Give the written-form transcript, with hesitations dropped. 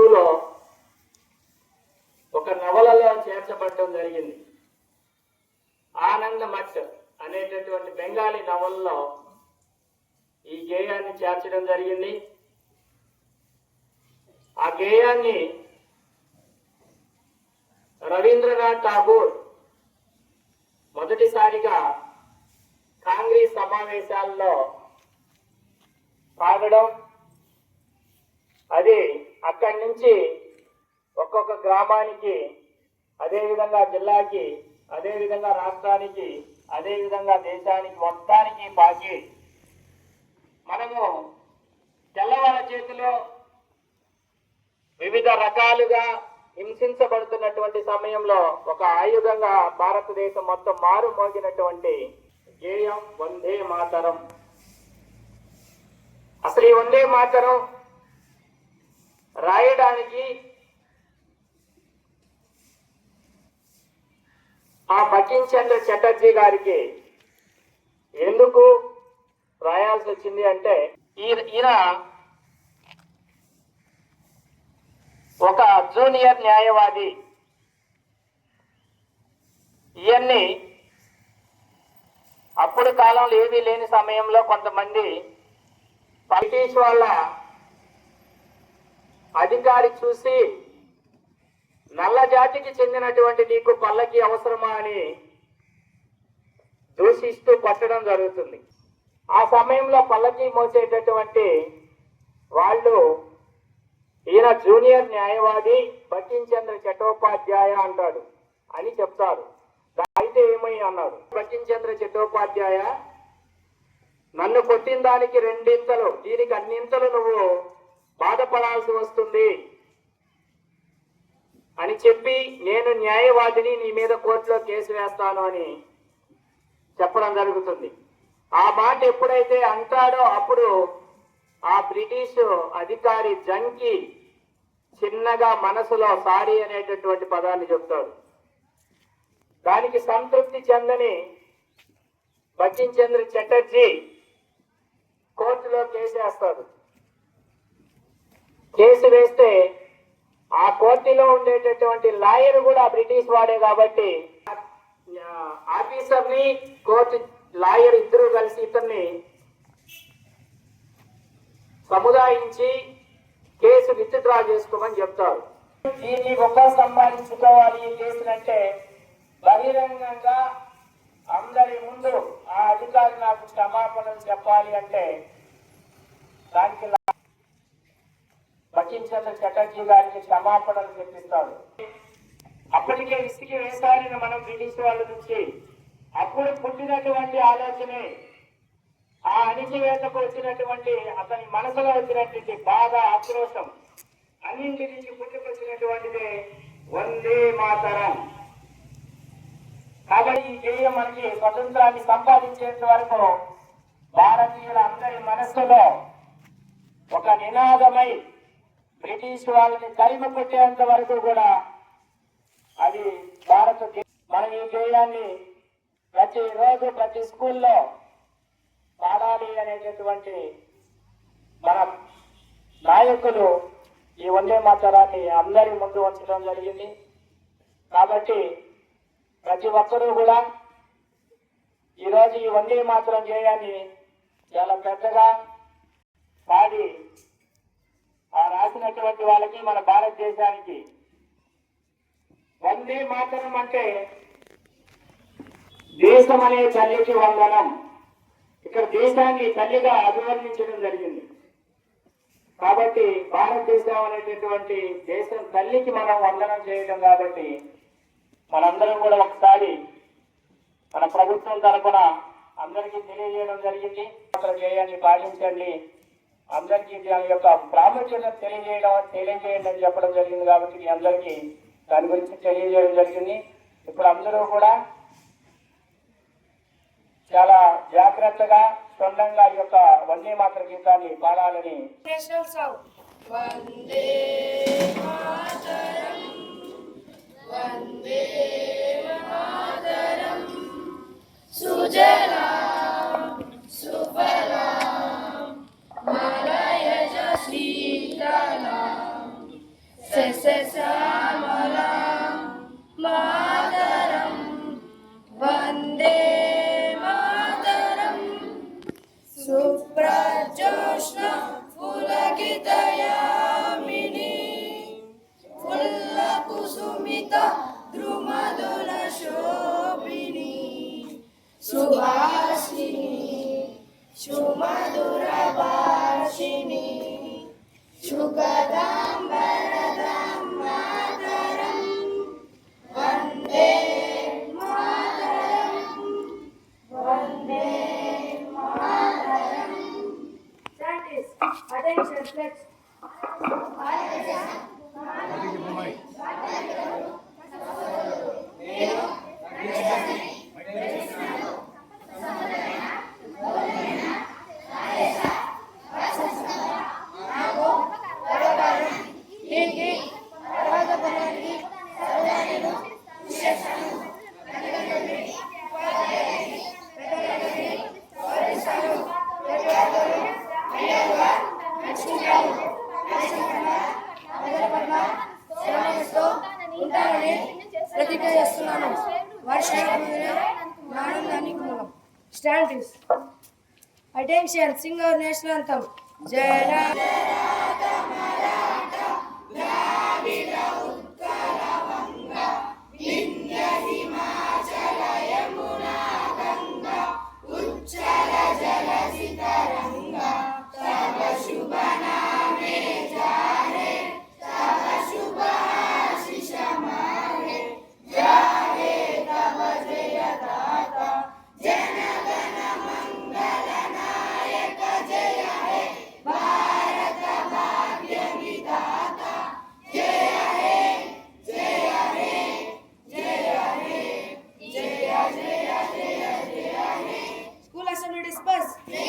2లో ఒక నవలలో చేర్చబడటం జరిగింది. ఆనంద మట్ అనేటటువంటి బెంగాలీ నవలలో ఈ గేయాన్ని చేర్చడం జరిగింది. ఆ గేయాన్ని రవీంద్రనాథ్ ఠాగూర్ మొదటిసారిగా కాంగ్రెస్ సమావేశాల్లో పాడడం, అది అక్కడి నుంచి ఒక్కొక్క గ్రామానికి, అదేవిధంగా జిల్లాకి, అదేవిధంగా రాష్ట్రానికి, అదేవిధంగా దేశానికి మొత్తానికి పాకి మనము తెల్లవాళ్ళ చేతిలో వివిధ రకాలుగా హింసించబడుతున్నటువంటి సమయంలో ఒక ఆయుధంగా భారతదేశం మొత్తం మారు మోగినటువంటి గేయం వందే మాతరం. అసలు ఈ వందే మాతరం రాయడానికి ఆ బంకిం చంద్ర చటర్జీ గారికి ఎందుకు రాయాల్సి వచ్చింది అంటే, ఈయన ఒక జూనియర్ న్యాయవాది. ఇవన్నీ అప్పుడు కాలంలో ఏమీ లేని సమయంలో కొంతమంది బ్రిటిష్ వాళ్ళ అధికారి చూసి, నల్ల జాతికి చెందినటువంటి నీకు పల్లకి అవసరమా అని దూషిస్తూ కొట్టడం జరుగుతుంది. ఆ సమయంలో పల్లకి మోసేటటువంటి వాళ్ళు ఈయన జూనియర్ న్యాయవాది బంకిం చంద్ర చట్టోపాధ్యాయ అంటాడు అని చెప్తారు. అయితే ఏమై అన్నాడు, బంకిం చంద్ర చట్టోపాధ్యాయ, నన్ను కొట్టిన దానికి 2 ఇంతలు, దీనికి అన్నింతలు నువ్వు బాధపడాల్సి వస్తుంది అని చెప్పి, నేను న్యాయవాదిని, నీ మీద కోర్టులో కేసు వేస్తాను అని చెప్పడం జరుగుతుంది. ఆ మాట ఎప్పుడైతే అంటాడో అప్పుడు ఆ బ్రిటిష్ అధికారి జంకి చిన్నగా మనసులో సారీ అనేటటువంటి పదాన్ని చెప్తాడు. దానికి సంతృప్తి చెందని బంకిం చంద్ర చటర్జీ కోర్టులో కేసు వేస్తాడు. కేసు వేస్తే ఆ కోర్టులో ఉండేటటువంటి లాయర్ కూడా బ్రిటిష్ వాడే కాబట్టి ఆఫీసర్ని, కోర్టు లాయర్ ఇద్దరు కలిసి ఇతన్ని సముదాయించి కేసు విత్డ్రా చేసుకోమని చెప్తారు. దీన్ని గొప్ప సంపాదించుకోవాలి ఈ కేసునంటే, బహిరంగంగా అందరి ముందు ఆ అధికారి నాకు క్షమాపణలు చెప్పాలి అంటే దానికి బంకిం చంద్ర చటర్జీ గారికి క్షమాపణలు చెప్పిస్తాడు. అప్పటికే విసిగి వేసారిన మనం బ్రిటిష్ వాళ్ళ నుంచి. అప్పుడు పుట్టినటువంటి ఆలోచనే, ఆ అణిచివేతకు వచ్చినటువంటి అతని మనసులో వచ్చినటువంటి బాధ, ఆక్రోశం అన్నింటి నుంచి పుట్టుకొచ్చినటువంటిదే వందే మాతరం. కాబట్టి ఈ గేయం మనకి స్వతంత్రాన్ని సంపాదించేంత వరకు భారతీయుల అందరి మనస్సులో ఒక నినాదమై బ్రిటిష్ వాళ్ళని తరిమి కొట్టేంత వరకు కూడా అది భారత. మనం ఈ గేయాన్ని ప్రతిరోజు ప్రతి స్కూల్లో పాడాలి అనేటటువంటి మన నాయకులు ఈ వందే మాతరాన్ని అందరి ముందు ఉంచడం జరిగింది. కాబట్టి ప్రతి ఒక్కరూ కూడా ఈరోజు ఈ వందే మాతరం గేయాన్ని చాలా పెద్దగా పాడి ఆ రాసినటువంటి వాళ్ళకి, మన భారతదేశానికి వందే మాతరం అంటే దేశం అనే తల్లికి వందనం. ఇక్కడ దేశాన్ని తల్లిగా అభివర్ణించడం జరిగింది. కాబట్టి భారతదేశం అనేటటువంటి దేశం తల్లికి మనం వందనం చేయడం కాబట్టి మనందరం కూడా ఒకసారి మన ప్రభుత్వం తరఫున అందరికీ తెలియజేయడం జరిగింది. గేయాన్ని పాటించండి, అందరికీ దాని యొక్క ప్రాముఖ్యత తెలియజేయండి అని చెప్పడం జరిగింది. కాబట్టి మీ అందరికీ దాని గురించి తెలియజేయడం జరిగింది. ఇప్పుడు అందరూ కూడా చాలా జాగ్రత్తగా క్షుణ్ణంగా ఈ యొక్క వందే మాతర గీతాన్ని పాడాలని. వందే మాతరం, వందే మాతరం, సుజలాం సుఫలాం మలయజ శీతలాం సస్యశ్యామలాం మాతరం వందే మాతరం. సుప్రజోష్ణ పులకితయామిని ఫుల్లకుసుమిత ద్రుమదుల శోభిని సుభాషిణి సుమధుర భాషిణి సుగదాం వరదాం మాతరం Vande Mataram Vande Mataram. Scientists, attention, flex. ఉంటానని ప్రతిజ్ఞ చేస్తున్నాను. వర్షాకాలంలో ఆనందానికి మూలం. Stands attention, Singh our national అంతం. జయ School assembly disperse.